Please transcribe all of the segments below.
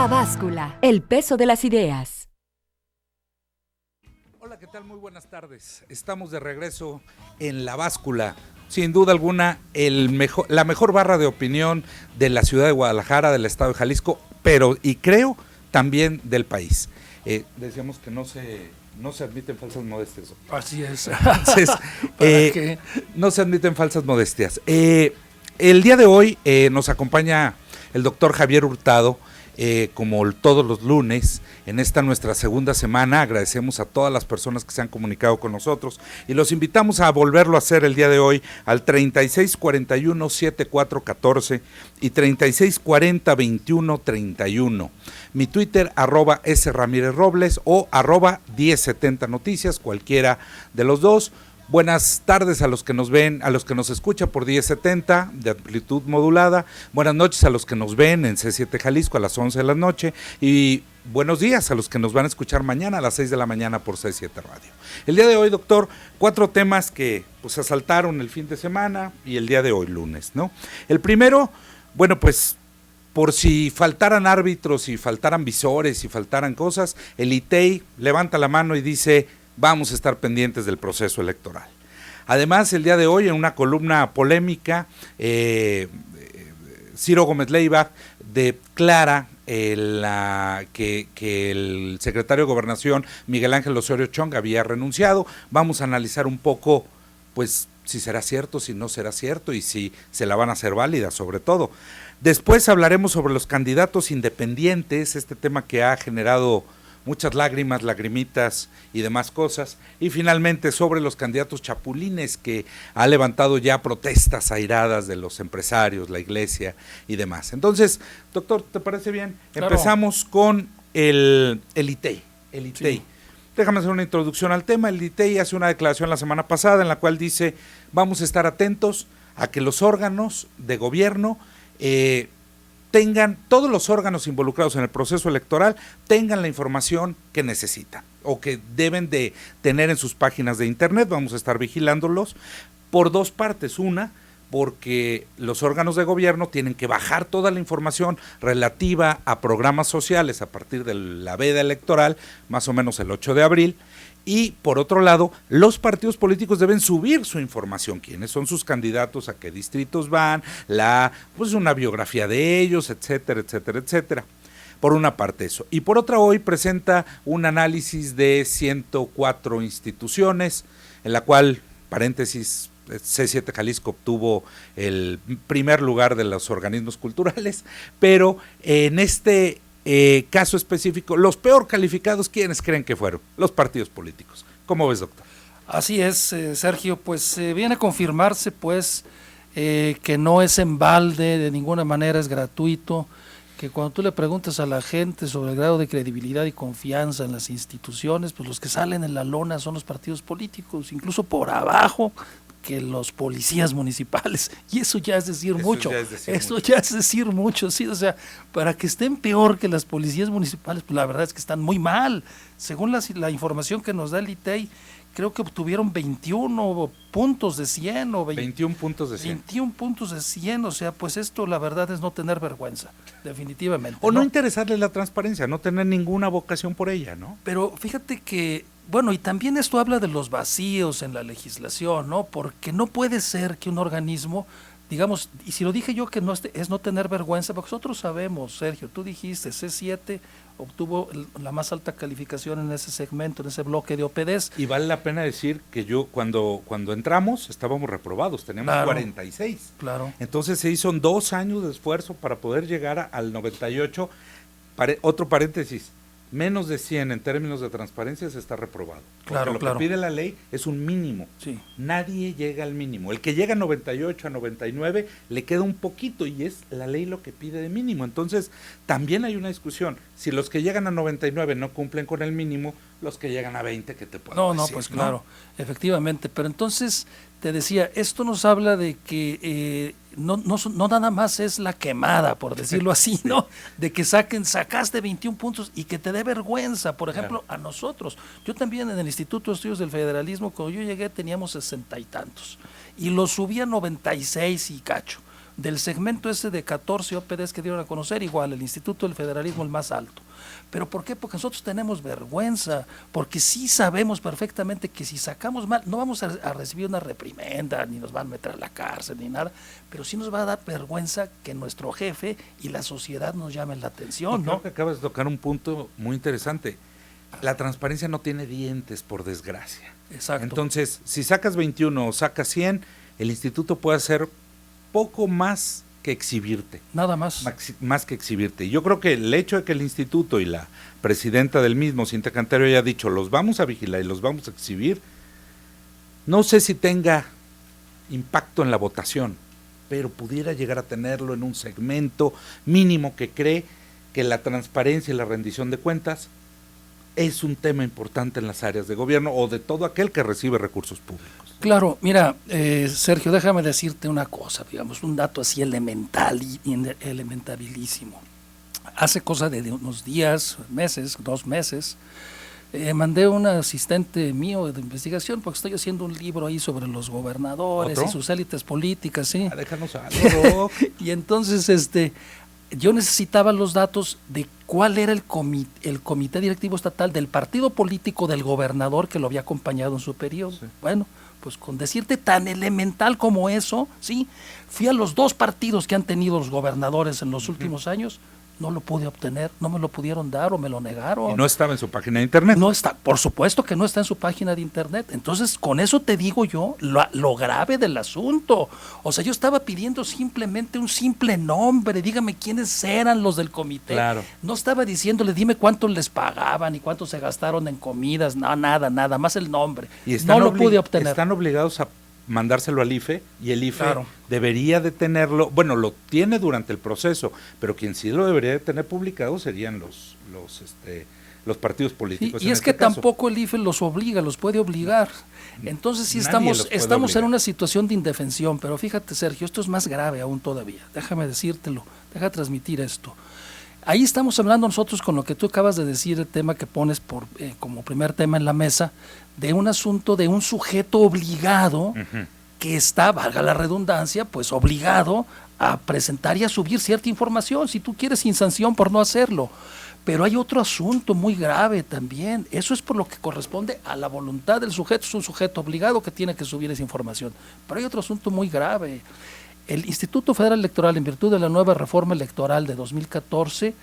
La Báscula, el peso de las ideas. Hola, ¿qué tal? Muy buenas tardes. Estamos de regreso en La Báscula. Sin duda alguna, la mejor barra de opinión de la ciudad de Guadalajara, del estado de Jalisco, pero, y creo, también del país. Decíamos que no se admiten falsas modestias. Así es. Entonces, no se admiten falsas modestias. El día de hoy nos acompaña el doctor Javier Hurtado, como todos los lunes, en esta nuestra segunda semana. Agradecemos a todas las personas que se han comunicado con nosotros y los invitamos a volverlo a hacer el día de hoy al 3641-7414 y 3640-2131. Mi Twitter, @sRamírezRobles o @1070noticias, cualquiera de los dos. Buenas tardes a los que nos ven, a los que nos escuchan por 1070 de amplitud modulada. Buenas noches a los que nos ven en C7 Jalisco a las 11 de la noche. Y buenos días a los que nos van a escuchar mañana a las 6 de la mañana por C7 Radio. El día de hoy, doctor, 4 temas que pues asaltaron el fin de semana y el día de hoy, lunes, ¿no? El primero, bueno, pues por si faltaran árbitros, si faltaran visores, si faltaran cosas, el ITEI levanta la mano y dice: vamos a estar pendientes del proceso electoral. Además, el día de hoy, en una columna polémica, Ciro Gómez Leiva declara que el secretario de Gobernación, Miguel Ángel Osorio Chong, había renunciado. Vamos a analizar un poco, pues, si será cierto, si no será cierto y si se la van a hacer válida, sobre todo. Después hablaremos sobre los candidatos independientes, este tema que ha generado muchas lágrimas, lagrimitas y demás cosas, y finalmente sobre los candidatos chapulines, que ha levantado ya protestas airadas de los empresarios, la iglesia y demás. Entonces, doctor, ¿te parece bien? Claro. Empezamos con el ITEI. Sí. Déjame hacer una introducción al tema. El ITEI hace una declaración la semana pasada en la cual dice: vamos a estar atentos a que los órganos de gobierno todos los órganos involucrados en el proceso electoral tengan la información que necesitan o que deben de tener en sus páginas de internet. Vamos a estar vigilándolos por dos partes. Una, porque los órganos de gobierno tienen que bajar toda la información relativa a programas sociales a partir de la veda electoral, más o menos el 8 de abril. Y por otro lado, los partidos políticos deben subir su información, quiénes son sus candidatos, a qué distritos van, pues una biografía de ellos, etcétera, etcétera, etcétera. Por una parte eso. Y por otra, hoy presenta un análisis de 104 instituciones, en la cual, paréntesis, C7 Jalisco obtuvo el primer lugar de los organismos culturales, pero en este caso específico, los peor calificados, ¿quiénes creen que fueron? Los partidos políticos. ¿Cómo ves, doctor? Así es, Sergio, pues viene a confirmarse pues que no es en balde, de ninguna manera es gratuito, que cuando tú le preguntas a la gente sobre el grado de credibilidad y confianza en las instituciones, pues los que salen en la lona son los partidos políticos, incluso por abajo que los policías municipales, y eso ya es decir mucho, ya es decir mucho, sí, o sea, para que estén peor que las policías municipales, pues la verdad es que están muy mal. Según la información que nos da el ITEI, creo que obtuvieron 21 puntos de 100 o 21 puntos de 100. 21 puntos de 100, o sea, pues esto la verdad es no tener vergüenza, definitivamente. O no interesarles la transparencia, no tener ninguna vocación por ella, ¿no? Pero fíjate que, bueno, y también esto habla de los vacíos en la legislación, ¿no? Porque no puede ser que un organismo, digamos, y si lo dije yo que no es no tener vergüenza, porque nosotros sabemos, Sergio, tú dijiste, C7 obtuvo la más alta calificación en ese segmento, en ese bloque de OPDs. Y vale la pena decir que yo cuando entramos estábamos reprobados, teníamos 46. Claro. Entonces se hizo 2 años de esfuerzo para poder llegar al 98. Otro paréntesis, menos de 100 en términos de transparencia se está reprobado. Porque lo que pide la ley es un mínimo. Sí. Nadie llega al mínimo. El que llega a 98, a 99, le queda un poquito y es la ley lo que pide de mínimo. Entonces, también hay una discusión. Si los que llegan a 99 no cumplen con el mínimo, los que llegan a 20, ¿qué te puedo decir? Pues claro, efectivamente. Pero entonces, te decía, esto nos habla de que no nada más es la quemada, por decirlo así, ¿no? De que sacaste 21 puntos y que te dé vergüenza, por ejemplo, a nosotros. Yo también en el Instituto de Estudios del Federalismo, cuando yo llegué teníamos 60 y tantos, y lo subí a 96 y cacho. del segmento ese de 14 OPDs que dieron a conocer, igual, el Instituto del Federalismo el más alto. ¿Pero por qué? Porque nosotros tenemos vergüenza, porque sí sabemos perfectamente que si sacamos mal, no vamos a recibir una reprimenda, ni nos van a meter a la cárcel, ni nada, pero sí nos va a dar vergüenza que nuestro jefe y la sociedad nos llamen la atención, ¿no? Creo que acabas de tocar un punto muy interesante. La transparencia no tiene dientes, por desgracia. Exacto. Entonces, si sacas 21 o sacas 100, el instituto puede hacer poco más que exhibirte. Nada más. Más que exhibirte. Yo creo que el hecho de que el instituto y la presidenta del mismo, Cintia Cantero, haya dicho, los vamos a vigilar y los vamos a exhibir, no sé si tenga impacto en la votación, pero pudiera llegar a tenerlo en un segmento mínimo que cree que la transparencia y la rendición de cuentas es un tema importante en las áreas de gobierno o de todo aquel que recibe recursos públicos. Claro, mira, Sergio, déjame decirte una cosa, digamos, un dato así elementabilísimo. Hace cosa de unos días, meses, 2 meses, mandé a un asistente mío de investigación porque estoy haciendo un libro ahí sobre los gobernadores y sus élites políticas, ¿sí? Déjanos algo. Y entonces, yo necesitaba los datos de cuál era el comité directivo estatal del partido político del gobernador que lo había acompañado en su periodo. Sí. Bueno, pues con decirte tan elemental como eso, ¿sí? Fui a los 2 partidos que han tenido los gobernadores en los últimos años, no lo pude obtener, no me lo pudieron dar o me lo negaron. ¿Y no estaba en su página de internet? No está, por supuesto que no está en su página de internet. Entonces, con eso te digo yo lo grave del asunto. O sea, yo estaba pidiendo simplemente un simple nombre, dígame quiénes eran los del comité. Claro. No estaba diciéndole, dime cuánto les pagaban y cuánto se gastaron en comidas, no, nada más el nombre. Y no lo pude obtener. Están obligados a mandárselo al IFE y el IFE debería de tenerlo, bueno, lo tiene durante el proceso, pero quien sí lo debería de tener publicado serían los partidos políticos. Sí, y es que tampoco el IFE los obliga, los puede obligar. Entonces sí estamos en una situación de indefensión, pero fíjate, Sergio, esto es más grave aún todavía. Déjame decírtelo, deja transmitir esto. Ahí estamos hablando nosotros con lo que tú acabas de decir, el tema que pones como primer tema en la mesa, de un asunto de un sujeto obligado que está, valga la redundancia, pues obligado a presentar y a subir cierta información, si tú quieres, sin sanción por no hacerlo. Pero hay otro asunto muy grave también, eso es por lo que corresponde a la voluntad del sujeto, es un sujeto obligado que tiene que subir esa información. Pero hay otro asunto muy grave. El Instituto Federal Electoral, en virtud de la nueva reforma electoral de 2014,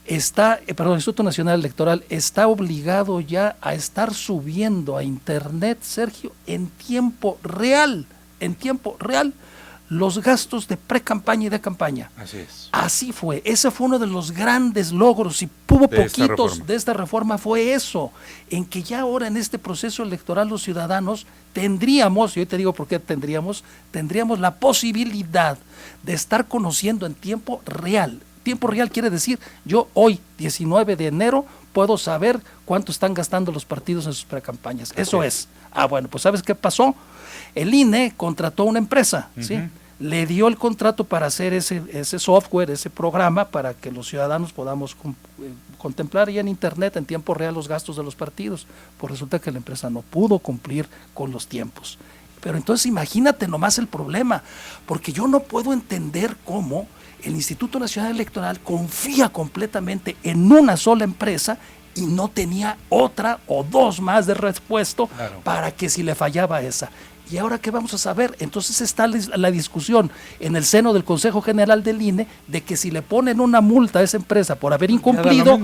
el Instituto Nacional Electoral está obligado ya a estar subiendo a internet, Sergio, en tiempo real, los gastos de pre-campaña y de campaña. Así es. Así fue, ese fue uno de los grandes logros y hubo poquitos de esta reforma, fue eso, en que ya ahora en este proceso electoral los ciudadanos tendríamos, y hoy te digo por qué tendríamos la posibilidad de estar conociendo en tiempo real. Tiempo real quiere decir, yo hoy, 19 de enero, puedo saber cuánto están gastando los partidos en sus precampañas. Eso es. Bueno, pues ¿sabes qué pasó? El INE contrató una empresa, ¿sí? Le dio el contrato para hacer ese software, ese programa, para que los ciudadanos podamos contemplar ya en internet en tiempo real los gastos de los partidos. Pues resulta que la empresa no pudo cumplir con los tiempos. Pero entonces imagínate nomás el problema, porque yo no puedo entender cómo el Instituto Nacional Electoral confía completamente en una sola empresa y no tenía otra o 2 más de repuesto para que si le fallaba esa. ¿Y ahora qué vamos a saber? Entonces está la discusión en el seno del Consejo General del INE de que si le ponen una multa a esa empresa por haber incumplido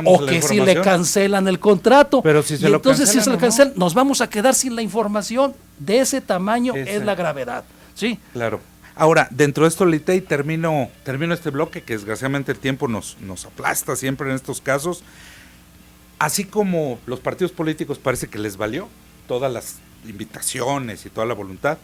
o que si le cancelan el contrato. Pero si se entonces si se lo cancelan, nos vamos a quedar sin la información de ese tamaño, es la gravedad. Sí. Claro. Ahora, dentro de esto, Litey, termino este bloque, que desgraciadamente el tiempo nos aplasta siempre en estos casos. Así como los partidos políticos parece que les valió todas las invitaciones y toda la voluntad,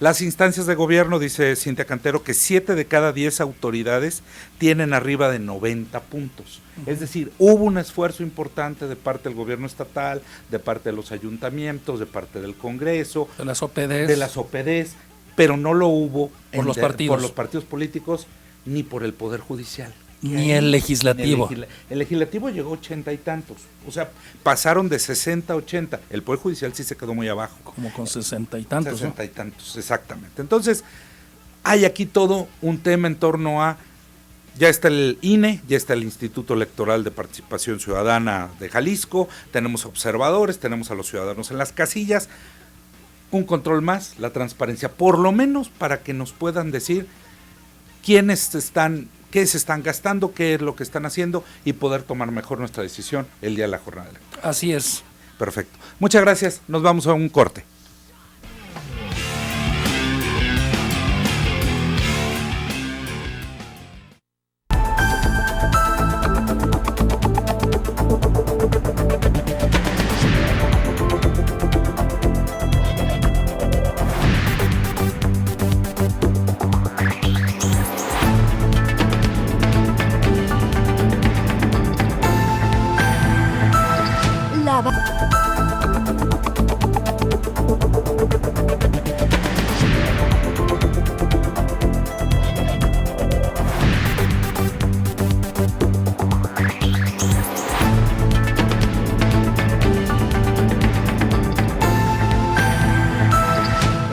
las instancias de gobierno, dice Cintia Cantero, que 7 de cada 10 autoridades tienen arriba de 90 puntos. Es decir, hubo un esfuerzo importante de parte del gobierno estatal, de parte de los ayuntamientos, de parte del Congreso, de las OPDs, pero no lo hubo por los partidos políticos ni por el Poder Judicial. Ni el legislativo. El legislativo llegó a 80 y tantos. O sea, pasaron de 60 a 80. El Poder Judicial sí se quedó muy abajo. Como con 60 y tantos. 60 y tantos, exactamente. Entonces, hay aquí todo un tema en torno a, ya está el INE, ya está el Instituto Electoral de Participación Ciudadana de Jalisco, tenemos observadores, tenemos a los ciudadanos en las casillas, un control más, la transparencia, por lo menos para que nos puedan decir quiénes están, qué se están gastando, qué es lo que están haciendo y poder tomar mejor nuestra decisión el día de la jornada electoral. Así es. Perfecto. Muchas gracias, nos vamos a un corte.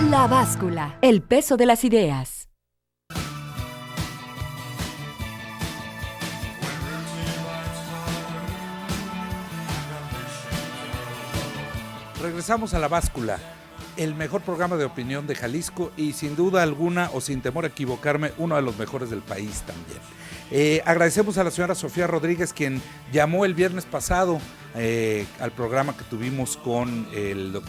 La báscula, el peso de las ideas. Regresamos a La Báscula, el mejor programa de opinión de Jalisco y sin duda alguna o sin temor a equivocarme, uno de los mejores del país también. Agradecemos a la señora Sofía Rodríguez, quien llamó el viernes pasado al programa que tuvimos con el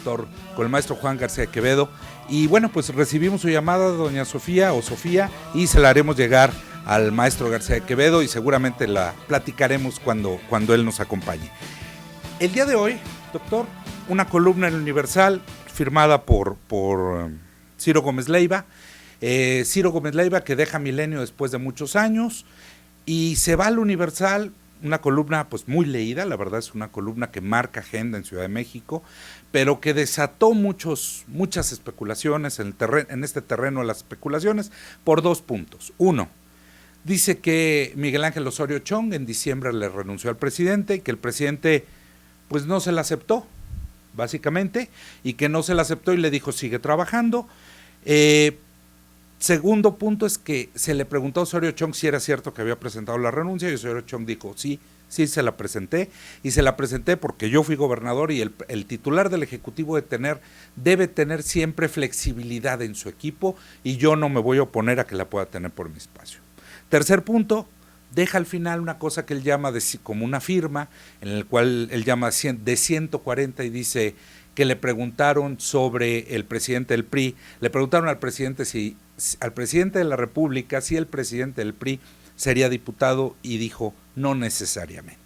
maestro Juan García Quevedo. Y bueno, pues recibimos su llamada, doña Sofía o Sofía, y se la haremos llegar al maestro García Quevedo y seguramente la platicaremos cuando él nos acompañe. El día de hoy, doctor, una columna en el Universal firmada por Ciro Gómez Leiva. Ciro Gómez Leiva, que deja Milenio después de muchos años y se va al Universal, una columna pues muy leída, la verdad es una columna que marca agenda en Ciudad de México, pero que desató muchas especulaciones en este terreno de las especulaciones por dos puntos. Uno, dice que Miguel Ángel Osorio Chong en diciembre le renunció al presidente, que el presidente pues no se la aceptó, básicamente, y que no se la aceptó y le dijo sigue trabajando. Segundo punto es que se le preguntó a Osorio Chong si era cierto que había presentado la renuncia y Osorio Chong dijo sí se la presenté y se la presenté porque yo fui gobernador y el titular del Ejecutivo debe tener siempre flexibilidad en su equipo y yo no me voy a oponer a que la pueda tener por mi espacio. Tercer punto, deja al final una cosa que él llama como una firma, en el cual él llama de 140 y dice que le preguntaron sobre el presidente del PRI, le preguntaron al presidente de la República si el presidente del PRI sería diputado y dijo no necesariamente.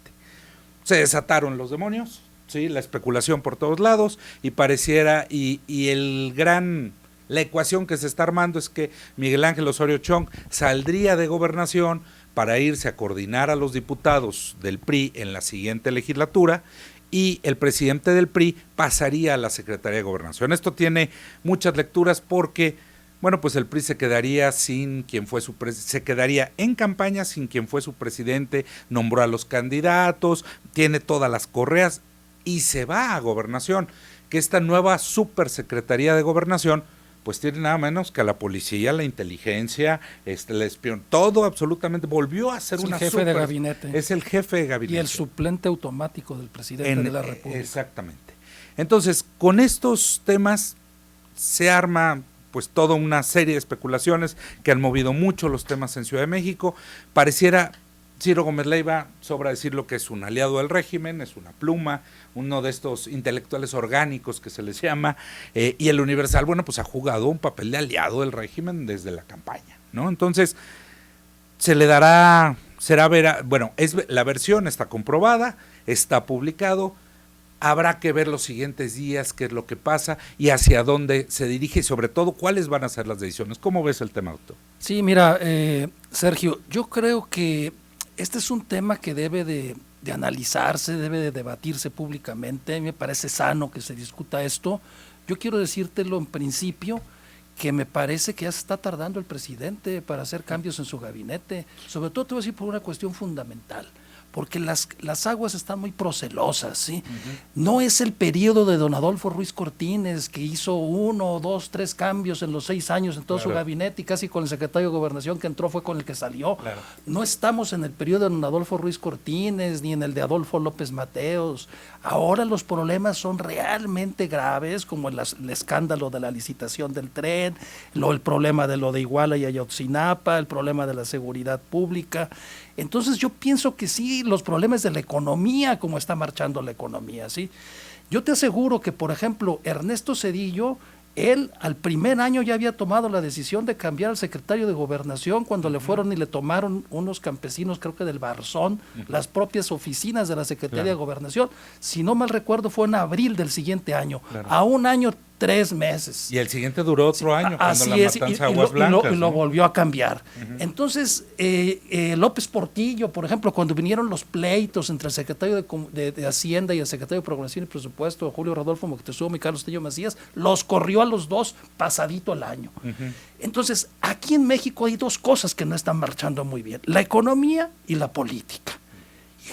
Se desataron los demonios, ¿sí? La especulación por todos lados y pareciera, la ecuación que se está armando es que Miguel Ángel Osorio Chong saldría de gobernación para irse a coordinar a los diputados del PRI en la siguiente legislatura y el presidente del PRI pasaría a la Secretaría de Gobernación. Esto tiene muchas lecturas porque, bueno, pues el PRI se quedaría se quedaría en campaña sin quien fue su presidente, nombró a los candidatos, tiene todas las correas y se va a Gobernación, que esta nueva supersecretaría de Gobernación pues tiene nada menos que a la policía, la inteligencia, el espión, todo absolutamente, volvió a ser una jefe de gabinete. Es el jefe de gabinete. Y el suplente automático del presidente de la República. Exactamente. Entonces, con estos temas se arma pues toda una serie de especulaciones que han movido mucho los temas en Ciudad de México. Pareciera, Ciro Gómez Leiva, sobra decir lo que es un aliado del régimen, es una pluma, uno de estos intelectuales orgánicos que se les llama, y el Universal, bueno, pues ha jugado un papel de aliado del régimen desde la campaña, ¿no? Entonces, se le dará, la versión está comprobada, está publicado, habrá que ver los siguientes días qué es lo que pasa y hacia dónde se dirige y sobre todo cuáles van a ser las decisiones. ¿Cómo ves el tema, doctor? Sí, mira, Sergio, yo creo que este es un tema que debe de analizarse, debe de debatirse públicamente. Me parece sano que se discuta esto. Yo quiero decírtelo en principio, que me parece que ya se está tardando el presidente para hacer cambios en su gabinete. Sobre todo te voy a decir por una cuestión fundamental, porque las aguas están muy procelosas, ¿sí? No es el periodo de don Adolfo Ruiz Cortines, que hizo 1, 2, 3 cambios en los 6 años en todo su gabinete, y casi con el secretario de Gobernación que entró fue con el que salió. No estamos en el periodo de don Adolfo Ruiz Cortines, ni en el de Adolfo López Mateos. Ahora los problemas son realmente graves, como el escándalo de la licitación del tren, el problema de lo de Iguala y Ayotzinapa, el problema de la seguridad pública. Entonces yo pienso que sí, los problemas de la economía, como está marchando la economía, ¿sí? Yo te aseguro que, por ejemplo, Ernesto Zedillo, él al primer año ya había tomado la decisión de cambiar al secretario de Gobernación cuando le fueron y le tomaron unos campesinos, creo que del Barzón, las propias oficinas de la Secretaría de Gobernación. Si no mal recuerdo, fue en abril del siguiente año, a 1 año 3 meses. Y el siguiente duró otro año, cuando así la es, matanza de Aguas Blancas. Y lo volvió a cambiar. Entonces, López Portillo, por ejemplo, cuando vinieron los pleitos entre el secretario de Hacienda y el secretario de Programación y Presupuesto, Julio Rodolfo Moctezuma y Carlos Tello Macías, los corrió a los dos pasadito el año. Entonces, aquí en México hay 2 cosas que no están marchando muy bien: la economía y la política.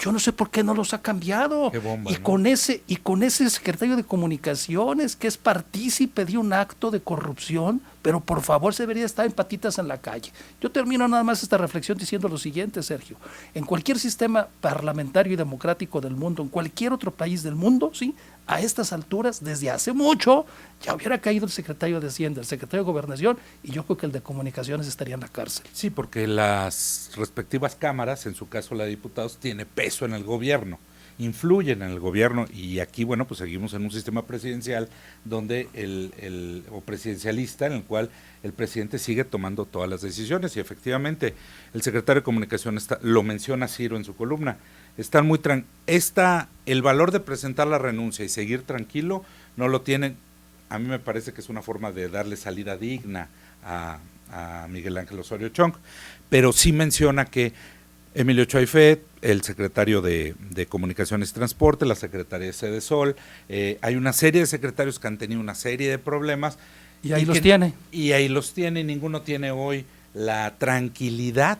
Yo no sé por qué no los ha cambiado. Qué bomba, y con ese secretario de Comunicaciones, que es partícipe de un acto de corrupción, pero por favor se debería estar en patitas en la calle. Yo termino nada más esta reflexión diciendo lo siguiente, Sergio. En cualquier sistema parlamentario y democrático del mundo, en cualquier otro país del mundo, ¿sí?, a estas alturas, desde hace mucho, ya hubiera caído el secretario de Hacienda, el secretario de Gobernación, y yo creo que el de Comunicaciones estaría en la cárcel. Sí, porque las respectivas cámaras, en su caso la de diputados, tiene peso en el gobierno, influyen en el gobierno, y aquí, bueno, pues seguimos en un sistema presidencial donde o presidencialista, en el cual el presidente sigue tomando todas las decisiones, y efectivamente el secretario de Comunicación lo menciona Ciro en su columna. Están muy el valor de presentar la renuncia y seguir tranquilo no lo tienen. A mí me parece que es una forma de darle salida digna a Miguel Ángel Osorio Chong, pero sí menciona que Emilio Choaifet, el secretario de Comunicaciones y Transporte, la secretaria de Sedesol, hay una serie de secretarios que han tenido una serie de problemas. Y ahí los tiene. Y ahí los tiene, y ninguno tiene hoy la tranquilidad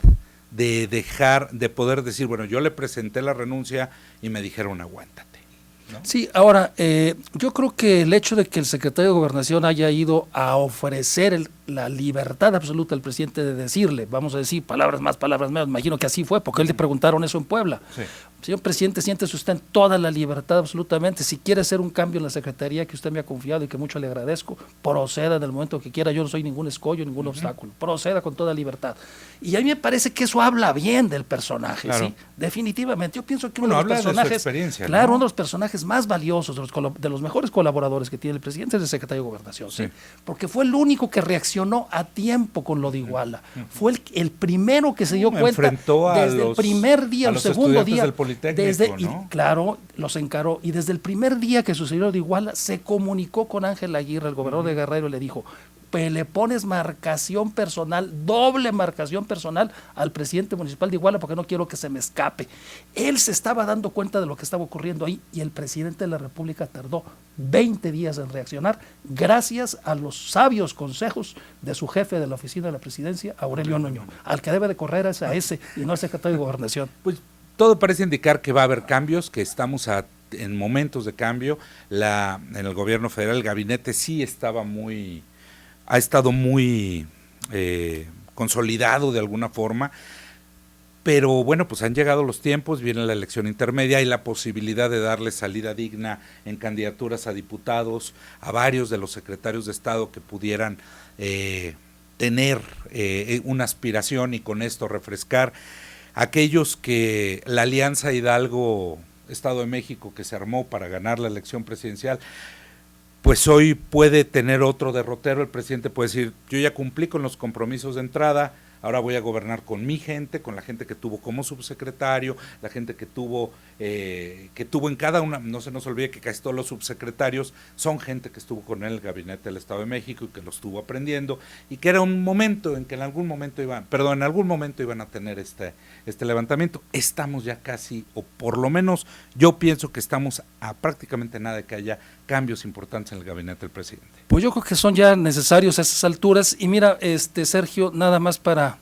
de poder decir, bueno, yo le presenté la renuncia y me dijeron aguántate, ¿no? Sí, ahora, yo creo que el hecho de que el secretario de Gobernación haya ido a ofrecer la libertad absoluta al presidente de decirle, vamos a decir, palabras más, palabras menos, imagino que así fue, porque él le preguntaron eso en Puebla. Sí. Señor presidente, siéntese usted en toda la libertad absolutamente, si quiere hacer un cambio en la secretaría que usted me ha confiado y que mucho le agradezco, proceda en el momento que quiera, yo no soy ningún escollo, ningún obstáculo, proceda con toda libertad. Y a mí me parece que eso habla bien del personaje, ¿sí? Definitivamente. Yo pienso que uno de los personajes, claro, uno de los personajes más valiosos, de los mejores colaboradores que tiene el presidente es el secretario de Gobernación, ¿sí? Porque fue el único que reaccionó a tiempo con lo de Iguala, fue el primero que se dio cuenta desde el primer día, el segundo día, ¿no? Claro, los encaró, y desde el primer día que sucedió lo de Iguala se comunicó con Ángel Aguirre, el gobernador de Guerrero, y le dijo, le pones marcación personal, doble marcación personal al presidente municipal de Iguala porque no quiero que se me escape. Él se estaba dando cuenta de lo que estaba ocurriendo ahí, y el presidente de la República tardó 20 días en reaccionar gracias a los sabios consejos de su jefe de la oficina de la presidencia, Aurelio Nuño. Al que debe de correr es a ese y no al secretario de Gobernación. Pues todo parece indicar que va a haber cambios, que estamos en momentos de cambio. En el gobierno federal el gabinete sí ha estado muy consolidado de alguna forma, pero bueno, pues han llegado los tiempos, viene la elección intermedia y la posibilidad de darle salida digna en candidaturas a diputados, a varios de los secretarios de Estado que pudieran tener una aspiración y con esto refrescar aquellos que la Alianza Hidalgo Estado de México que se armó para ganar la elección presidencial, pues hoy puede tener otro derrotero. El presidente puede decir, yo ya cumplí con los compromisos de entrada, ahora voy a gobernar con mi gente, con la gente que tuvo como subsecretario, la gente que tuvo en cada una. No se nos olvide que casi todos los subsecretarios son gente que estuvo con él en el gabinete del Estado de México y que lo estuvo aprendiendo, y que era un momento en que en algún momento iban a tener este levantamiento. Estamos ya casi, o por lo menos yo pienso que estamos a prácticamente nada de que haya cambios importantes en el gabinete del presidente. Pues yo creo que son ya necesarios a esas alturas. Y mira, Sergio, nada más para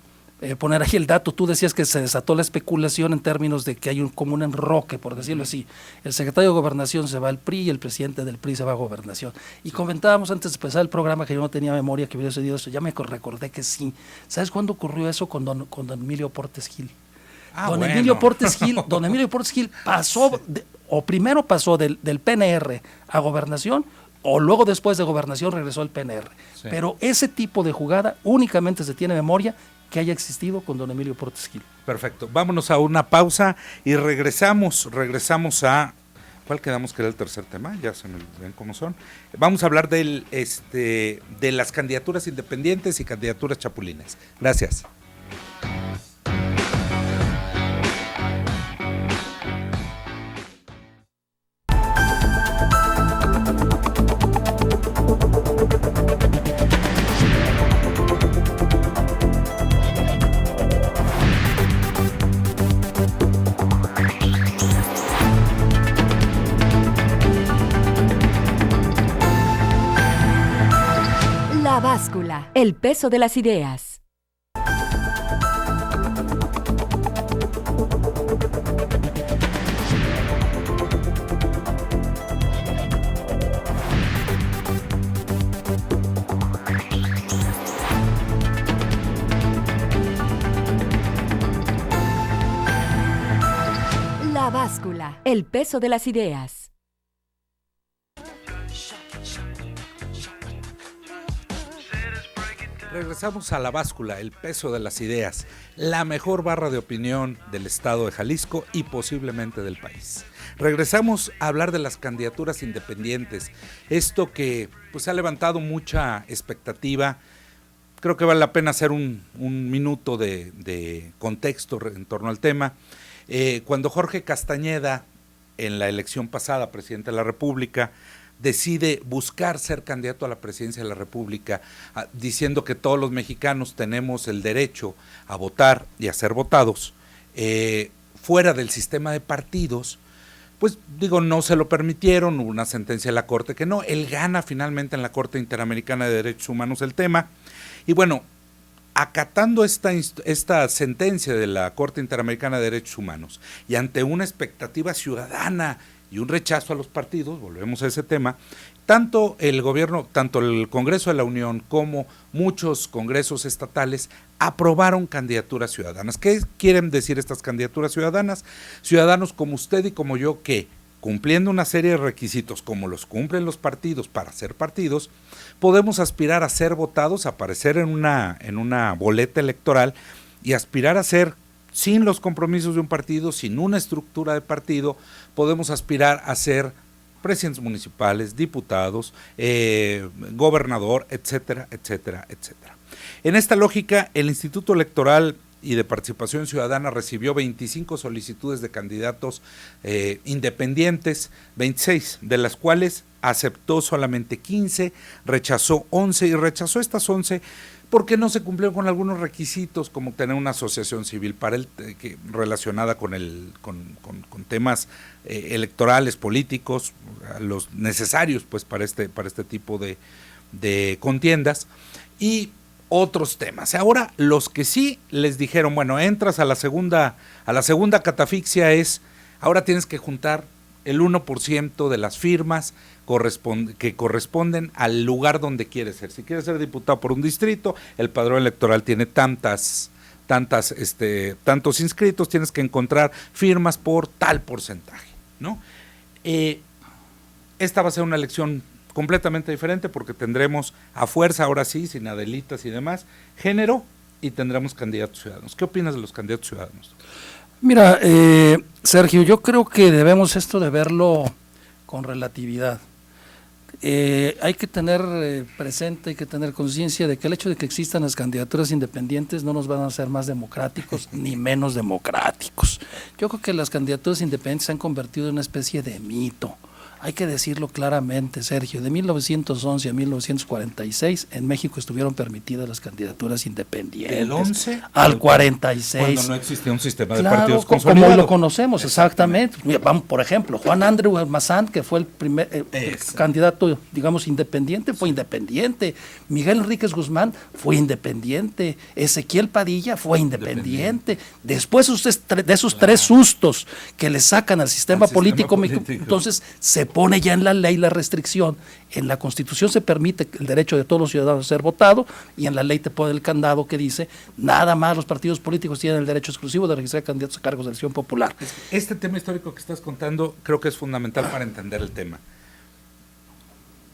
poner ahí el dato. Tú decías que se desató la especulación en términos de que hay como un enroque, por decirlo así. El secretario de Gobernación se va al PRI y el presidente del PRI se va a Gobernación. Y comentábamos antes de empezar el programa que yo no tenía memoria que hubiera sucedido eso. Ya me recordé que sí. ¿Sabes cuándo ocurrió eso con don Emilio Portes Gil? Emilio Portes Gil pasó, primero pasó del PNR a Gobernación, o luego después de Gobernación regresó al PNR. Sí. Pero ese tipo de jugada únicamente se tiene memoria que haya existido con don Emilio Portes Gil. Perfecto, vámonos a una pausa y regresamos a... ¿Cuál quedamos que era el tercer tema? Ya se me ven cómo son. Vamos a hablar de las candidaturas independientes y candidaturas chapulines. Gracias. La báscula, el peso de las ideas. La báscula, el peso de las ideas. Regresamos a La Báscula, el peso de las ideas, la mejor barra de opinión del estado de Jalisco y posiblemente del país. Regresamos a hablar de las candidaturas independientes, esto que pues ha levantado mucha expectativa. Creo que vale la pena hacer un minuto de contexto en torno al tema. Cuando Jorge Castañeda, en la elección pasada, presidente de la República, decide buscar ser candidato a la presidencia de la República, diciendo que todos los mexicanos tenemos el derecho a votar y a ser votados, fuera del sistema de partidos, pues digo, no se lo permitieron, hubo una sentencia de la Corte que no, él gana finalmente en la Corte Interamericana de Derechos Humanos el tema, y bueno, acatando esta sentencia de la Corte Interamericana de Derechos Humanos, y ante una expectativa ciudadana y un rechazo a los partidos, volvemos a ese tema, tanto el gobierno, tanto el Congreso de la Unión como muchos congresos estatales aprobaron candidaturas ciudadanas. ¿Qué quieren decir estas candidaturas ciudadanas? Ciudadanos como usted y como yo que, cumpliendo una serie de requisitos como los cumplen los partidos para ser partidos, podemos aspirar a ser votados, aparecer en una boleta electoral y aspirar a ser, sin los compromisos de un partido, sin una estructura de partido, podemos aspirar a ser presidentes municipales, diputados, gobernador, etcétera, etcétera, etcétera. En esta lógica, el Instituto Electoral y de Participación Ciudadana recibió 25 solicitudes de candidatos independientes, 26, de las cuales aceptó solamente 15, rechazó 11 y rechazó estas 11 porque no se cumplieron con algunos requisitos, como tener una asociación civil relacionada con temas electorales, políticos, los necesarios pues para este tipo de contiendas, y otros temas. Ahora, los que sí les dijeron, bueno, entras a la segunda catafixia ahora tienes que juntar el 1% de las firmas que corresponden al lugar donde quieres ser. Si quieres ser diputado por un distrito, el padrón electoral tiene tantos inscritos, tienes que encontrar firmas por tal porcentaje, ¿no? Esta va a ser una elección completamente diferente porque tendremos a fuerza, ahora sí, sin Adelitas y demás, género, y tendremos candidatos ciudadanos. ¿Qué opinas de los candidatos ciudadanos? Mira, Sergio, yo creo que debemos esto de verlo con relatividad. Hay que tener presente, hay que tener conciencia de que el hecho de que existan las candidaturas independientes no nos van a hacer más democráticos ni menos democráticos. Yo creo que las candidaturas independientes se han convertido en una especie de mito. Hay que decirlo claramente, Sergio, de 1911 a 1946 en México estuvieron permitidas las candidaturas independientes. ¿Del 11 al 46? Cuando no existía un sistema de Claro, partidos como consolidado. lo conocemos, exactamente. Mira, vamos, por ejemplo, Juan Andreu Almazán, que fue el primer candidato, digamos, independiente, fue independiente. Miguel Enríquez Guzmán fue independiente. Ezequiel Padilla fue independiente. Después de esos tres sustos que le sacan al sistema político, entonces se pone ya en la ley la restricción. En la Constitución se permite el derecho de todos los ciudadanos a ser votado y en la ley te pone el candado que dice nada más los partidos políticos tienen el derecho exclusivo de registrar candidatos a cargos de elección popular. Este tema histórico que estás contando creo que es fundamental para entender el tema.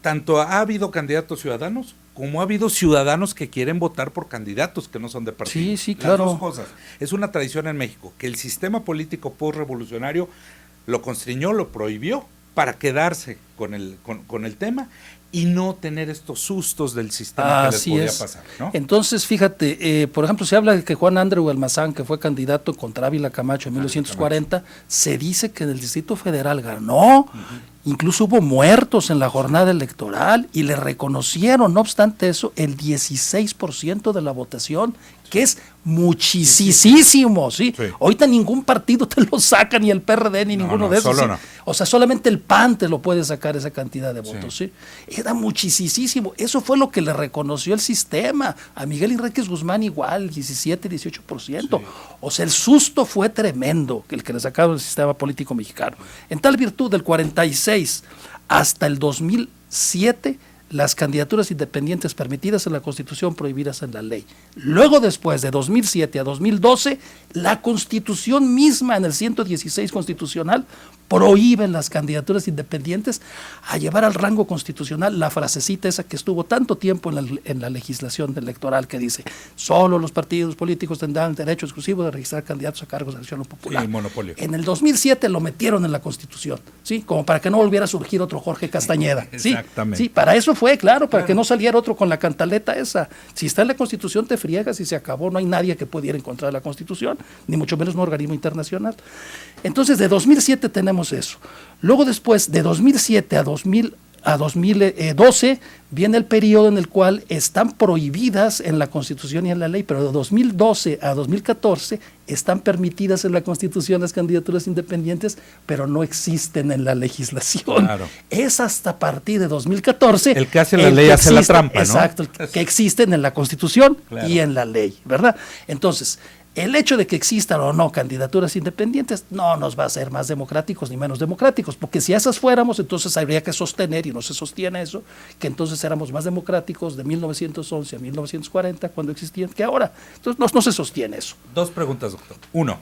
Tanto ha habido candidatos ciudadanos como ha habido ciudadanos que quieren votar por candidatos que no son de partidos. Sí, claro. Las dos cosas. Es una tradición en México que el sistema político postrevolucionario lo constriñó, lo prohibió para quedarse con el tema y no tener estos sustos del sistema que les podía pasar, ¿no? Entonces, fíjate, por ejemplo, se habla de que Juan Andreu Almazán, que fue candidato contra Ávila Camacho en 1940, se dice que en el Distrito Federal ganó. Incluso hubo muertos en la jornada electoral y le reconocieron, no obstante eso, el 16% de la votación, que es muchísimo, ¿sí? Ahorita ningún partido te lo saca, ni el PRD, ni ninguno de esos. ¿sí? O sea, solamente el PAN te lo puede sacar esa cantidad de votos, ¿sí? Era muchísimo. Eso fue lo que le reconoció el sistema. A Miguel Enríquez Guzmán igual, 17, 18%. Sí. O sea, el susto fue tremendo, el que le sacaron el sistema político mexicano. En tal virtud, del 46 hasta el 2007, las candidaturas independientes permitidas en la Constitución, prohibidas en la ley. Luego, después de 2007 a 2012, la Constitución misma, en el 116 constitucional, prohíbe las candidaturas independientes a llevar al rango constitucional la frasecita esa que estuvo tanto tiempo en la legislación electoral, que dice, solo los partidos políticos tendrán derecho exclusivo de registrar candidatos a cargos de elección popular. Sí, monopolio. En el 2007 lo metieron en la Constitución, ¿sí? Como para que no volviera a surgir otro Jorge Castañeda. ¿sí? Exactamente. Sí, para eso fue, claro, para que no saliera otro con la cantaleta esa. Si está en la Constitución te friegas y se acabó, no hay nadie que pudiera encontrar la Constitución, ni mucho menos un organismo internacional. Entonces, de 2007 tenemos eso. Luego, después, de 2007 a 2012, viene el periodo en el cual están prohibidas en la Constitución y en la ley, pero de 2012 a 2014 están permitidas en la Constitución las candidaturas independientes, pero no existen en la legislación. Claro. Es hasta partir de 2014 el que hace la ley hace la trampa, ¿no? Exacto, que existen en la Constitución claro. y en la ley, ¿verdad? Entonces, el hecho de que existan o no candidaturas independientes no nos va a hacer más democráticos ni menos democráticos, porque si esas fuéramos, entonces habría que sostener, y no se sostiene eso, que entonces éramos más democráticos de 1911 a 1940, cuando existían, que ahora. Entonces no se sostiene eso. Dos preguntas, doctor. Uno,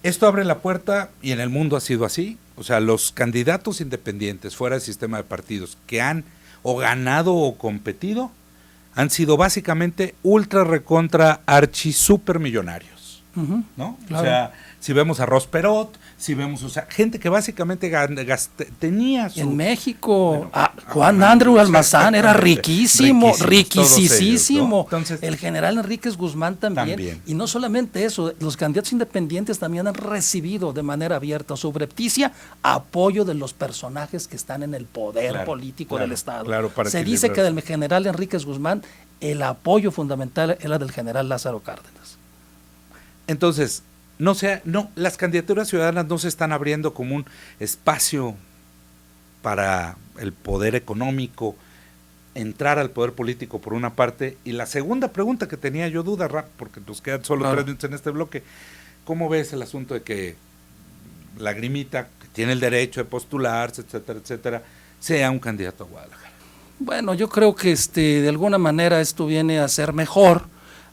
¿esto abre la puerta, y en el mundo ha sido así? O sea, los candidatos independientes fuera del sistema de partidos que han o ganado o competido han sido básicamente ultra recontra archi super millonarios, ¿no? Claro. O sea, si vemos a Ross Perot, si vemos, o sea, gente que básicamente tenía su... En México, Juan Andreu Almazán era riquísimo, riquisísimo. ¿No? Entonces, el general Enríquez Guzmán también. Y no solamente eso, los candidatos independientes también han recibido de manera abierta o subrepticia apoyo de los personajes que están en el poder político del Estado. Claro, se dice que del general Enríquez Guzmán el apoyo fundamental era del general Lázaro Cárdenas. Entonces, las candidaturas ciudadanas no se están abriendo como un espacio para el poder económico, entrar al poder político por una parte. Y la segunda pregunta que tenía yo duda, porque nos quedan solo 3 minutos en este bloque, ¿cómo ves el asunto de que Lagrimita, que tiene el derecho de postularse, etcétera, sea un candidato a Guadalajara? Bueno, yo creo que de alguna manera esto viene a ser mejor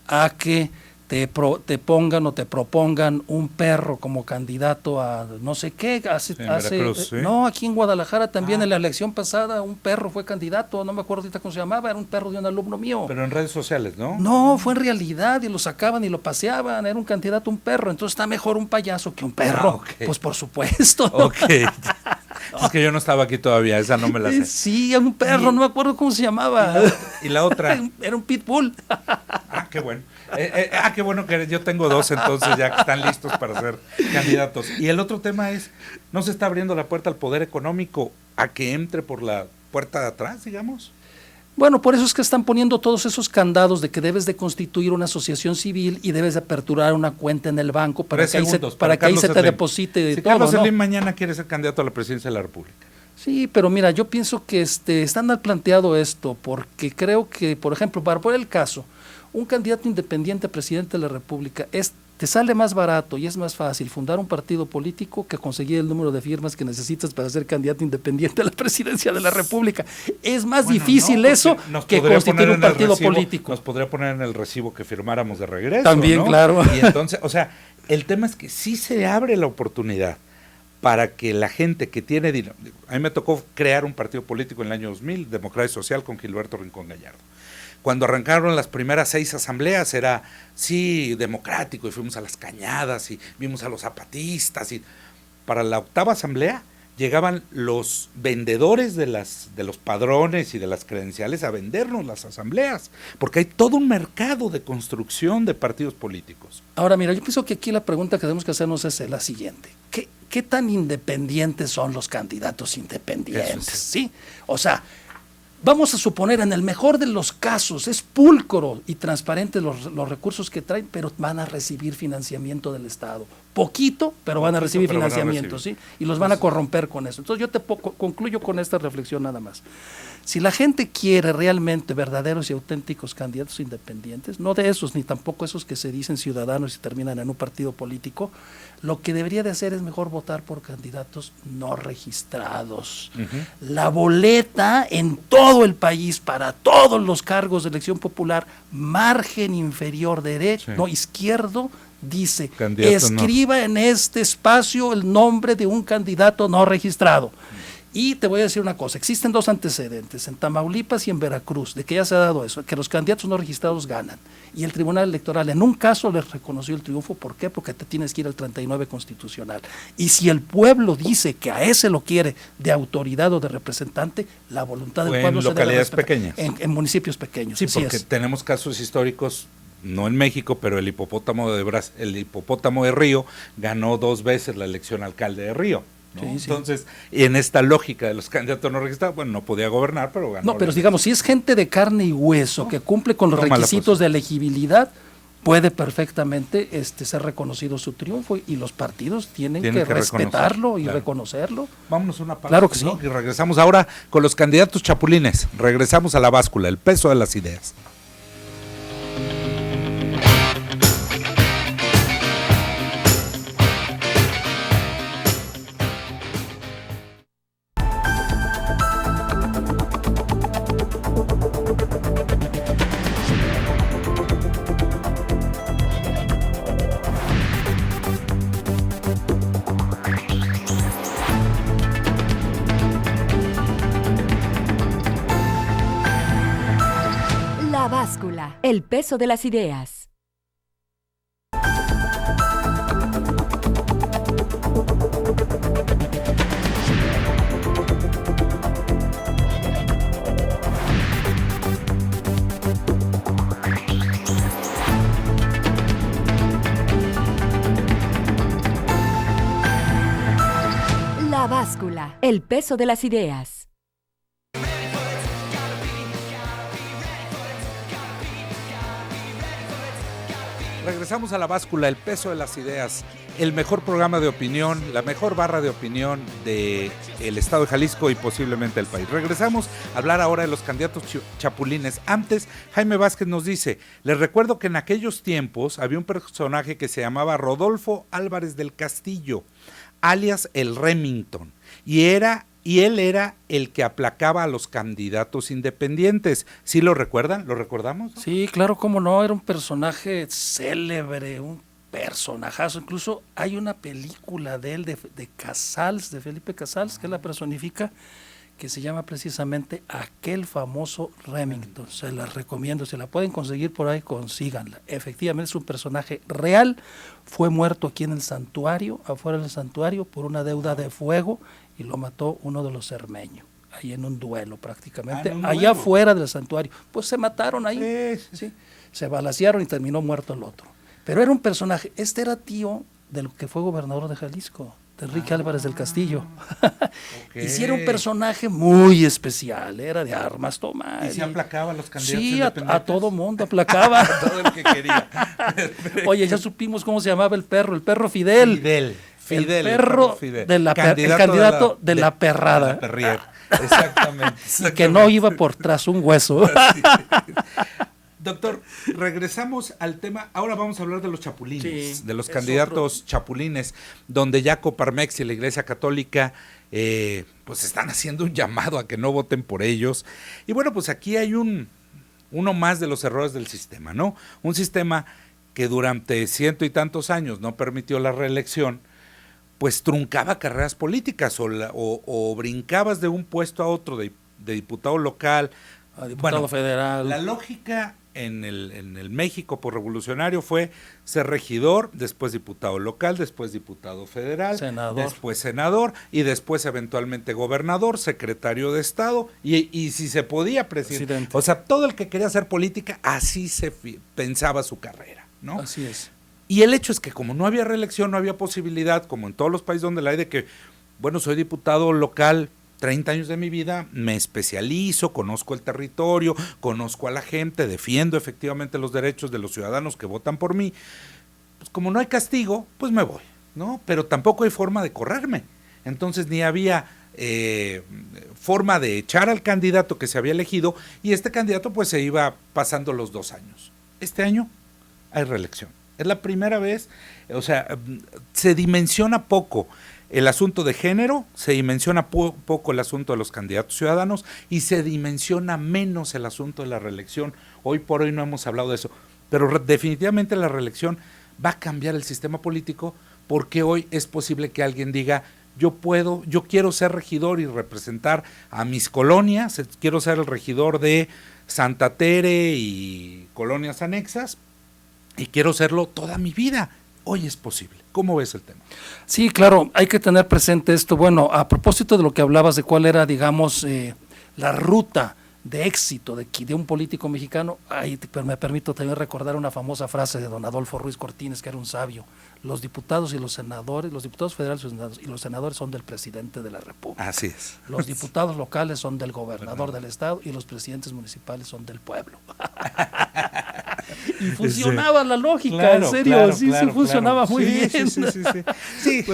a que te pongan o te propongan un perro como candidato a no sé qué, Veracruz, ¿sí? No, aquí en Guadalajara también en la elección pasada un perro fue candidato, no me acuerdo ahorita cómo se llamaba, era un perro de un alumno mío. Pero en redes sociales, ¿no? No, fue en realidad, y lo sacaban y lo paseaban, era un candidato un perro, entonces está mejor un payaso que un perro. Okay. Pues por supuesto, ¿no? Okay. Es que yo no estaba aquí todavía, esa no me la sé. Sí, un perro, no me acuerdo cómo se llamaba. ¿Y la otra? Era un pitbull. Qué bueno. Qué bueno que yo tengo 2 entonces ya que están listos para ser candidatos. Y el otro tema es, ¿no se está abriendo la puerta al poder económico a que entre por la puerta de atrás, digamos? Bueno, por eso es que están poniendo todos esos candados de que debes de constituir una asociación civil y debes de aperturar una cuenta en el banco para que ahí se te deposite si todo, Carlos ¿no? Slim mañana quiere ser candidato a la presidencia de la República. Sí, pero mira, yo pienso que está mal planteado esto, porque creo que, por ejemplo, para poner el caso, un candidato independiente a presidente de la República te sale más barato y es más fácil fundar un partido político que conseguir el número de firmas que necesitas para ser candidato independiente a la presidencia de la República. Es más difícil eso que constituir un partido político. Nos podría poner en el recibo que firmáramos de regreso. También, ¿no? claro. Y entonces, o sea, el tema es que sí se abre la oportunidad para que la gente que tiene dinero. A mí me tocó crear un partido político en el año 2000, Democracia Social, con Gilberto Rincón Gallardo. Cuando arrancaron las primeras 6 asambleas era, sí, democrático, y fuimos a las cañadas y vimos a los zapatistas. Y para la 8ª asamblea llegaban los vendedores de los padrones y de las credenciales a vendernos las asambleas, porque hay todo un mercado de construcción de partidos políticos. Ahora mira, yo pienso que aquí la pregunta que tenemos que hacernos es la siguiente. ¿Qué tan independientes son los candidatos independientes? ¿Sí? O sea, vamos a suponer, en el mejor de los casos, es pulcro y transparente los recursos que traen, pero van a recibir financiamiento del Estado. Poquito, pero van a recibir financiamiento, ¿sí? Y los van a corromper con eso. Entonces yo concluyo con esta reflexión nada más. Si la gente quiere realmente verdaderos y auténticos candidatos independientes, no de esos, ni tampoco esos que se dicen ciudadanos y terminan en un partido político, lo que debería de hacer es mejor votar por candidatos no registrados. Uh-huh. La boleta en todo el país, para todos los cargos de elección popular, margen inferior derecho, sí, no izquierdo, dice, escriba en este espacio el nombre de un candidato no registrado. Y te voy a decir una cosa, existen 2 antecedentes, en Tamaulipas y en Veracruz, de que ya se ha dado eso, que los candidatos no registrados ganan. Y el Tribunal Electoral en un caso les reconoció el triunfo. ¿Por qué? Porque te tienes que ir al 39 constitucional. Y si el pueblo dice que a ese lo quiere de autoridad o de representante, la voluntad del pueblo se debe respetar. En localidades pequeñas. En municipios pequeños. Sí, porque tenemos casos históricos, no en México, pero el hipopótamo de Río ganó 2 veces la elección alcalde de Río. ¿no? Sí, sí. Entonces, en esta lógica de los candidatos no registrados, bueno, no podía gobernar, pero ganó. No, pero digamos, si es gente de carne y hueso, que cumple con los requisitos de elegibilidad, puede perfectamente ser reconocido su triunfo, y los partidos tienen que respetarlo y reconocerlo. Vámonos a una pausa. Claro que sí. Y regresamos ahora con los candidatos chapulines. Regresamos a La Báscula, el peso de las ideas. La Báscula, el peso de las ideas. La Báscula, el peso de las ideas. Regresamos a La Báscula, el peso de las ideas, el mejor programa de opinión, la mejor barra de opinión del estado de Jalisco y posiblemente del país. Regresamos a hablar ahora de los candidatos chapulines. Antes, Jaime Vázquez nos dice, les recuerdo que en aquellos tiempos había un personaje que se llamaba Rodolfo Álvarez del Castillo, alias el Remington, y él era el que aplacaba a los candidatos independientes. ¿Sí lo recuerdan? ¿Lo recordamos? Sí, claro, cómo no, era un personaje célebre, un personajazo. Incluso hay una película de él, de Casals, de Felipe Casals, que la personifica, que se llama precisamente Aquel famoso Remington. Se la recomiendo, si la pueden conseguir por ahí, consíganla. Efectivamente es un personaje real, fue muerto aquí en el santuario, afuera del santuario, por una deuda de fuego, y lo mató uno de los cermeños, ahí en un duelo prácticamente, allá afuera del santuario. Pues se mataron ahí. Sí. se balacearon y terminó muerto el otro. Pero era un personaje, este era tío del que fue gobernador de Jalisco, de Enrique Álvarez del Castillo. Okay. Y sí era un personaje muy especial, era de armas tomar. ¿Y se aplacaba a los candidatos Sí, independientes? a todo mundo aplacaba. A todo el que quería. Oye, ya supimos cómo se llamaba el perro Fidel. Fidel, el perro Fidel. el candidato de la perrada. De la perrier. Exactamente. Y que no iba por tras un hueso. Sí. Doctor, regresamos al tema. Ahora vamos a hablar de los chapulines, Sí, de los es candidatos chapulines, donde ya Coparmex y la Iglesia Católica pues están haciendo un llamado a que no voten por ellos. Y bueno, pues aquí hay uno más de los errores del sistema, ¿no? Un sistema que durante 100 y tantos años no permitió la reelección, pues truncaba carreras políticas o brincabas de un puesto a otro de diputado local A diputado federal. La lógica en el México por revolucionario fue ser regidor, después diputado local, después diputado federal, senador, después senador y después eventualmente gobernador, secretario de Estado y si se podía presidente. O sea, todo el que quería hacer política, así se pensaba su carrera, ¿no? Así es. Y el hecho es que como no había reelección, no había posibilidad, como en todos los países donde la hay, de que, bueno, soy diputado local 30 años de mi vida, me especializo, conozco el territorio, conozco a la gente, defiendo efectivamente los derechos de los ciudadanos que votan por mí. Pues como no hay castigo, pues me voy, ¿no? Pero tampoco hay forma de correrme. Entonces ni había forma de echar al candidato que se había elegido y este candidato pues se iba pasando los 2 años. Este año hay reelección. Es la primera vez, o sea, se dimensiona poco el asunto de género, se dimensiona poco el asunto de los candidatos ciudadanos y se dimensiona menos el asunto de la reelección. Hoy por hoy no hemos hablado de eso, pero definitivamente la reelección va a cambiar el sistema político porque hoy es posible que alguien diga, yo quiero ser regidor y representar a mis colonias, quiero ser el regidor de Santa Tere y colonias anexas y quiero serlo toda mi vida. Hoy es posible. ¿Cómo ves el tema? Sí, claro, hay que tener presente esto. Bueno, a propósito de lo que hablabas de cuál era, digamos, la ruta de éxito de un político mexicano, ahí me permito también recordar una famosa frase de don Adolfo Ruiz Cortines, que era un sabio. Los diputados y los senadores, los diputados federales y los senadores son del presidente de la República. Así es. Los diputados locales son del gobernador del estado y los presidentes municipales son del pueblo. Y funcionaba la lógica, claro, en serio, claro, sí funcionaba muy bien. Sí.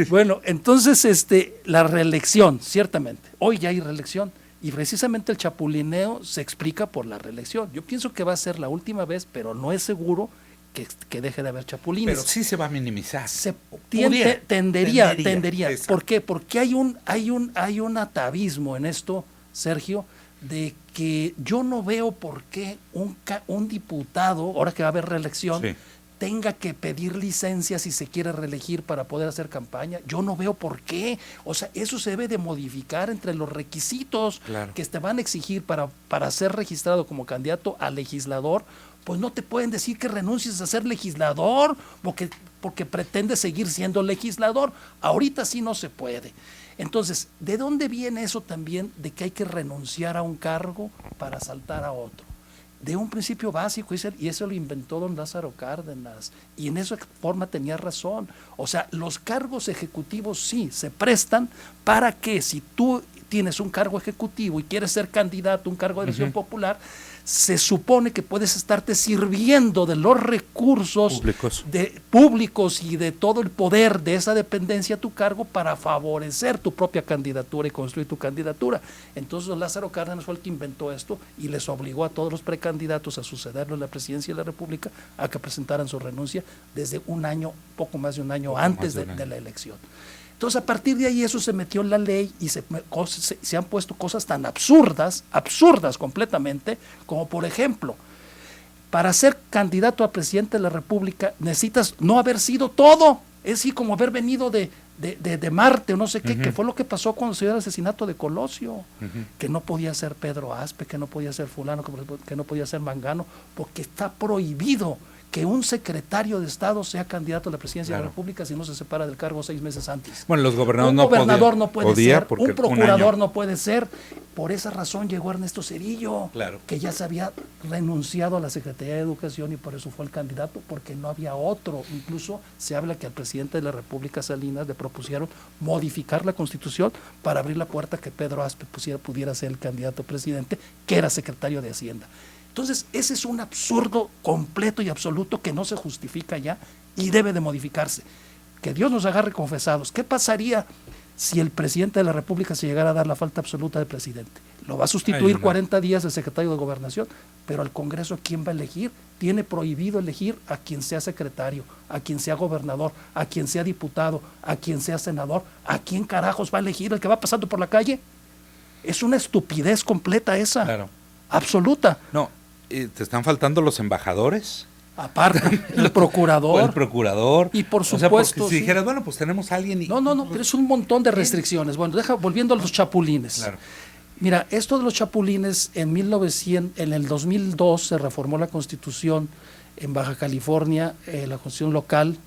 Bueno, entonces la reelección, ciertamente, hoy ya hay reelección y precisamente el chapulineo se explica por la reelección. Yo pienso que va a ser la última vez, pero no es seguro que deje de haber chapulines. Pero sí se va a minimizar. Tendería. Exacto. ¿Por qué? Porque hay un atavismo en esto, Sergio, de que yo no veo por qué un diputado, ahora que va a haber reelección, tenga que pedir licencia si se quiere reelegir para poder hacer campaña. Yo no veo por qué. O sea, eso se debe de modificar entre los requisitos que te van a exigir para ser registrado como candidato a legislador. Pues no te pueden decir que renuncies a ser legislador porque pretendes seguir siendo legislador. Ahorita sí no se puede. Entonces, ¿de dónde viene eso también de que hay que renunciar a un cargo para saltar a otro? De un principio básico, y eso lo inventó don Lázaro Cárdenas, y en esa forma tenía razón. O sea, los cargos ejecutivos sí se prestan para que si tú tienes un cargo ejecutivo y quieres ser candidato a un cargo de elección popular, se supone que puedes estarte sirviendo de los recursos públicos y de todo el poder de esa dependencia a tu cargo para favorecer tu propia candidatura y construir tu candidatura. Entonces Lázaro Cárdenas fue el que inventó esto y les obligó a todos los precandidatos a sucederlo en la presidencia de la República a que presentaran su renuncia desde un año, poco más de un año antes de la elección. Entonces, a partir de ahí eso se metió en la ley y se han puesto cosas tan absurdas completamente, como por ejemplo, para ser candidato a presidente de la República necesitas no haber sido todo, es decir, como haber venido de Marte o no sé qué, que fue lo que pasó cuando se dio el asesinato de Colosio, que no podía ser Pedro Aspe, que no podía ser fulano, que no podía ser Mangano, porque está prohibido que un secretario de Estado sea candidato a la presidencia de la República si no se separa del cargo 6 meses antes. Bueno, los gobernadores un gobernador no puede ser, un procurador no puede ser. Por esa razón llegó Ernesto Zedillo, que ya se había renunciado a la Secretaría de Educación y por eso fue el candidato, porque no había otro. Incluso se habla que al presidente de la República, Salinas, le propusieron modificar la Constitución para abrir la puerta que Pedro Aspe pudiera ser el candidato a presidente, que era secretario de Hacienda. Entonces, ese es un absurdo completo y absoluto que no se justifica ya y debe de modificarse. Que Dios nos agarre confesados. ¿Qué pasaría si el presidente de la República se llegara a dar la falta absoluta de presidente? Lo va a sustituir 40 días el secretario de Gobernación, pero al Congreso, ¿quién va a elegir? Tiene prohibido elegir a quien sea secretario, a quien sea gobernador, a quien sea diputado, a quien sea senador. ¿A quién carajos va a elegir? ¿El que va pasando por la calle? Es una estupidez completa esa, absoluta. No, ¿te están faltando los embajadores? Aparte, el procurador. El procurador. Y por supuesto. O sea, si dijeras, bueno, pues tenemos a alguien. No, pero es un montón de restricciones. Bueno, volviendo a los chapulines. Claro. Mira, esto de los chapulines, en el 2002 se reformó la Constitución en Baja California, la Constitución local,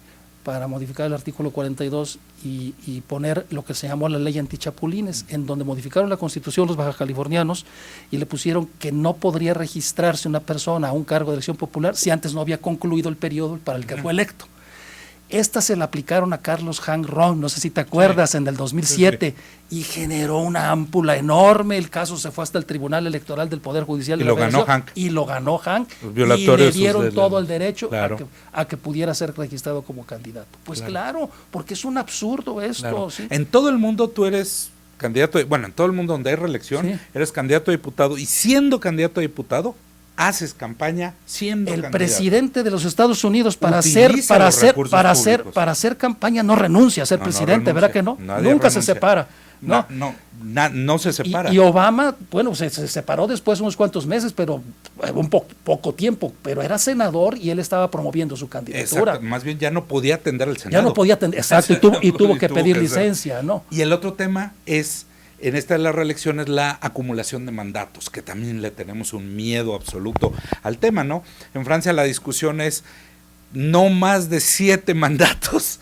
para modificar el artículo 42 y poner lo que se llamó la ley antichapulines, en donde modificaron la Constitución los bajacalifornianos y le pusieron que no podría registrarse una persona a un cargo de elección popular si antes no había concluido el periodo para el que fue electo. Esta se la aplicaron a Carlos Hank Ron, no sé si te acuerdas, en el 2007, y generó una ámpula enorme. El caso se fue hasta el Tribunal Electoral del Poder Judicial. Y lo ganó Hank. Y lo ganó Hank. Y le dieron todo el derecho a que pudiera ser registrado como candidato. Pues claro, porque es un absurdo esto. Claro. ¿Sí? En todo el mundo tú eres candidato, en todo el mundo donde hay reelección, eres candidato a diputado, y siendo candidato a diputado, haces campaña siendo el candidato. Presidente de los Estados Unidos para hacer campaña no renuncia a ser presidente, ¿verdad que no? Nunca se separa. No se separa. Y Obama, bueno, se separó después unos cuantos meses, pero un poco tiempo, pero era senador y él estaba promoviendo su candidatura. Exacto, más bien ya no podía atender al Senado. Ya no podía atender, exacto, y tuvo que pedir licencia, ¿no? Y el otro tema es, en esta de las reelecciones, la acumulación de mandatos, que también le tenemos un miedo absoluto al tema, ¿no? En Francia la discusión es no más de 7 mandatos.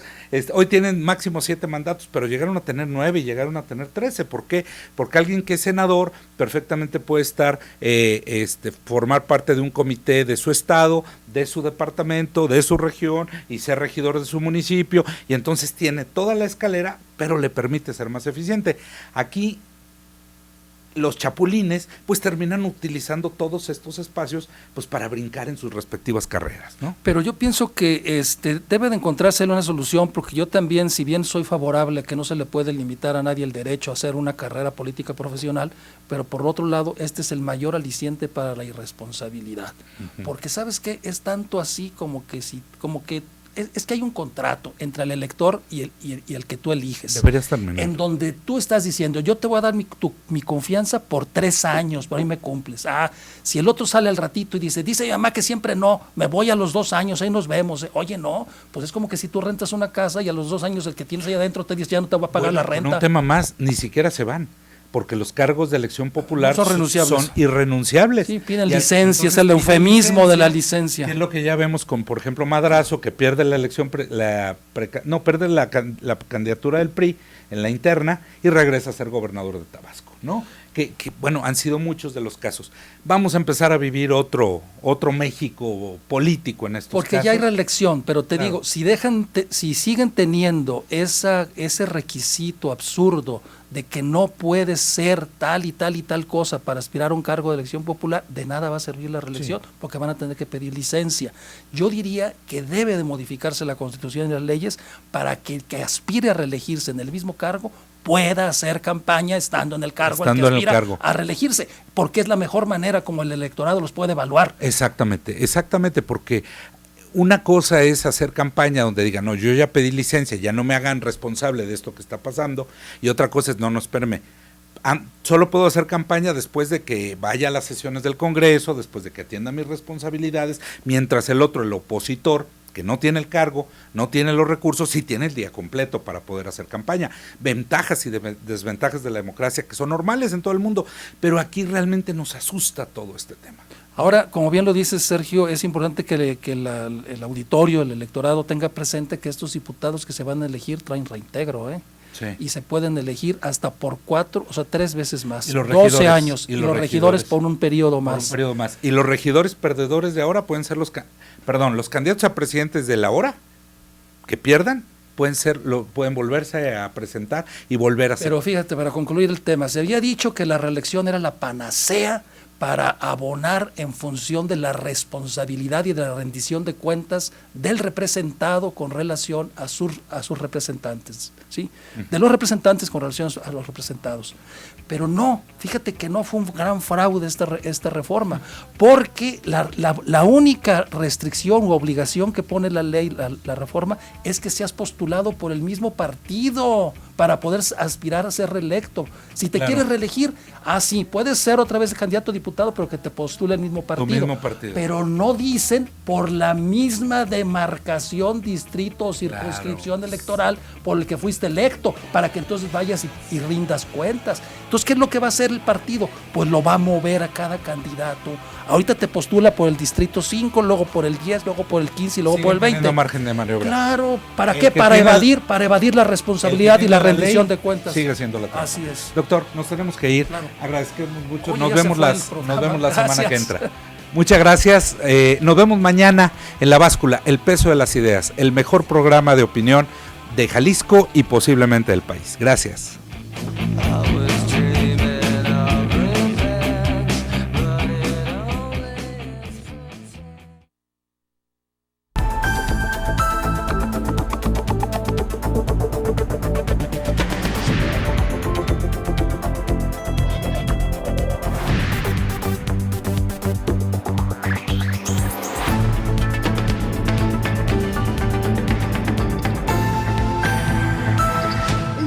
Hoy tienen máximo 7 mandatos, pero llegaron a tener 9 y llegaron a tener 13. ¿Por qué? Porque alguien que es senador perfectamente puede estar, formar parte de un comité de su estado, de su departamento, de su región y ser regidor de su municipio, y entonces tiene toda la escalera, pero le permite ser más eficiente. Aquí los chapulines pues terminan utilizando todos estos espacios pues para brincar en sus respectivas carreras, ¿no? Pero yo pienso que debe de encontrarse una solución, porque yo también, si bien soy favorable a que no se le puede limitar a nadie el derecho a hacer una carrera política profesional, pero por otro lado este es el mayor aliciente para la irresponsabilidad, porque ¿sabes qué? Es tanto así como que es que hay un contrato entre el elector y el que tú eliges. Debería estar menor. En donde tú estás diciendo, yo te voy a dar mi confianza por 3 años, por ahí me cumples. Si el otro sale al ratito y dice mi mamá que siempre no, me voy a los 2 años, ahí nos vemos. Oye, no, pues es como que si tú rentas una casa y a los 2 años el que tienes ahí adentro te dice, ya no te voy a pagar la renta. Un tema más, ni siquiera se van, porque los cargos de elección popular son irrenunciables. Sí, piden licencia, es el eufemismo de la licencia. Es lo que ya vemos con, por ejemplo, Madrazo, que pierde la elección, pierde la candidatura del PRI en la interna y regresa a ser gobernador de Tabasco, ¿no? Que bueno, han sido muchos de los casos. Vamos a empezar a vivir otro México político en estos casos. Porque ya hay reelección, pero te digo, si siguen teniendo ese requisito absurdo de que no puede ser tal y tal y tal cosa para aspirar a un cargo de elección popular, de nada va a servir la reelección, porque van a tener que pedir licencia. Yo diría que debe de modificarse la Constitución y las leyes para que el que aspire a reelegirse en el mismo cargo pueda hacer campaña estando en el cargo al que aspira a reelegirse, porque es la mejor manera como el electorado los puede evaluar. Exactamente, porque una cosa es hacer campaña donde digan, no, yo ya pedí licencia, ya no me hagan responsable de esto que está pasando, y otra cosa es, no, espérame, solo puedo hacer campaña después de que vaya a las sesiones del Congreso, después de que atienda mis responsabilidades, mientras el otro, el opositor, que no tiene el cargo, no tiene los recursos, sí tiene el día completo para poder hacer campaña. Ventajas y desventajas de la democracia que son normales en todo el mundo, pero aquí realmente nos asusta todo este tema. Ahora, como bien lo dice Sergio, es importante que el auditorio, el electorado tenga presente que estos diputados que se van a elegir traen reintegro, Sí. y se pueden elegir hasta por 3 veces más, Y los 12 regidores, años, y los regidores por un periodo Por más. un periodo más. Y los regidores perdedores de ahora pueden ser los candidatos a presidentes de la hora que pierdan, pueden volverse a presentar y volver a ser. Pero fíjate, para concluir el tema, se había dicho que la reelección era la panacea para abonar en función de la responsabilidad y de la rendición de cuentas del representado con relación a sus representantes, ¿sí? De los representantes con relación a los representados. Pero no, fíjate que no fue un gran fraude esta reforma, porque la única restricción u obligación que pone la ley, la reforma, es que seas postulado por el mismo partido para poder aspirar a ser reelecto. Si te quieres reelegir, sí, puedes ser otra vez candidato a diputado, pero que te postule el mismo partido. Tu mismo partido. Pero no dicen por la misma demarcación, distrito o circunscripción electoral por el que fuiste electo, para que entonces vayas y rindas cuentas. Entonces, ¿qué es lo que va a hacer el partido? Pues lo va a mover a cada candidato. Ahorita te postula por el distrito 5, luego por el 10, luego por el 15 y luego por el 20. Margen de maniobra. Claro, ¿para qué? Para evadir la responsabilidad y la rendición de cuentas. Sigue siendo la trampa. Así es. Doctor, nos tenemos que ir. Claro. Agradecemos mucho. Oye, Nos ya se vemos fue el nos programa. vemos la semana que Gracias. entra. Muchas gracias. Nos vemos mañana en La Báscula, El Peso de las Ideas, el mejor programa de opinión de Jalisco y posiblemente del país. Gracias.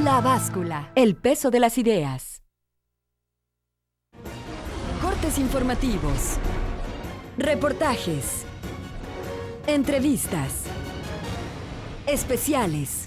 La Báscula, el peso de las ideas. Cortes informativos. Reportajes. Entrevistas. Especiales.